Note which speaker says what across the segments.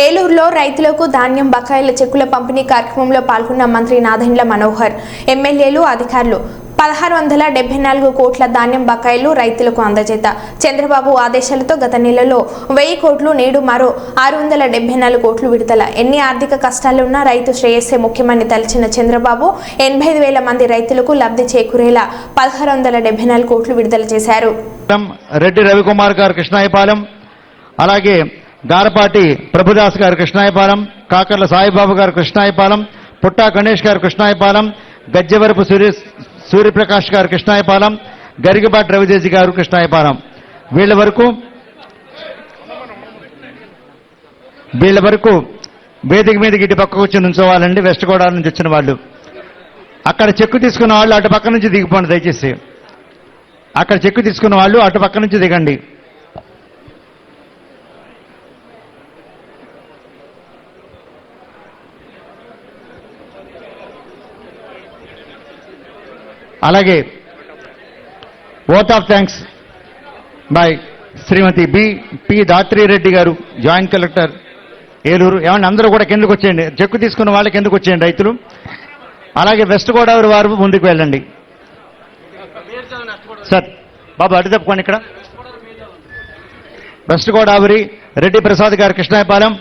Speaker 1: ఏలూరులో రైతులకు ధాన్యం బకాయిల చెక్కుల పంపిణీ కార్యక్రమంలో పాల్గొన్న మంత్రి నాదెండ్ల మనోహర్, ఎమ్మెల్యేలు, అధికారులు 1674 కోట్ల ధాన్యం బకాయిలు రైతులకు అందజేత. చంద్రబాబు ఆదేశాలతో గత నెలలో 1000 కోట్లు, నేడు మరో 674 కోట్లు విడుదల. ఎన్ని ఆర్థిక కష్టాలున్నా రైతు శ్రేయస్సే ముఖ్యమని తలచిన చంద్రబాబు 85,000 మంది రైతులకు లబ్ధి చేకూరేలా 1674 కోట్లు విడుదల చేశారు.
Speaker 2: రెడ్డి రవికుమార్ గారు కృష్ణాయపాలెం, అలాగే గారపాటి ప్రభుదాస్ గారు కృష్ణాయపాలెం, కాకర్ల సాయిబాబు గారు కృష్ణాయపాలెం, పుట్టా గణేష్ గారు కృష్ణాయపాలెం, గజ్జెవరపు సూర్యప్రకాష్ గారు కృష్ణాయపాలెం, గరిగబాటి రవిదేశి గారు కృష్ణాయపాలెం. వీళ్ళ వరకు వేదిక మీదకి ఇటు పక్కకు వచ్చి నుంచోవాలండి. వెస్ట్ గోదావరి నుంచి వచ్చిన వాళ్ళు అక్కడ చెక్కు తీసుకున్న వాళ్ళు అటు పక్క నుంచి దిగిపోండి దయచేసి. అక్కడ చెక్కు తీసుకున్న వాళ్ళు అటు పక్క నుంచి దిగండి. అలాగే vote of thanks by Shrimati P Dhatri Reddy గారు, జాయింట్ కలెక్టర్ ఏలూరు. ఏమంటే అందరూ కూడా కిందకు వచ్చేయండి. చెక్కు తీసుకున్న వాళ్ళకి కిందకు వచ్చేయండి రైతులు. అలాగే వెస్ట్ గోదావరి వారు ముందుకు వెళ్ళండి. సార్ బాబు అటు తప్పుకోండి. ఇక్కడ వెస్ట్ గోదావరి రెడ్డి ప్రసాద్ గారు కృష్ణాయపాలెం,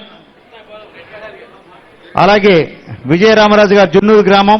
Speaker 2: అలాగే విజయరామరాజు గారు జున్నూరు గ్రామం,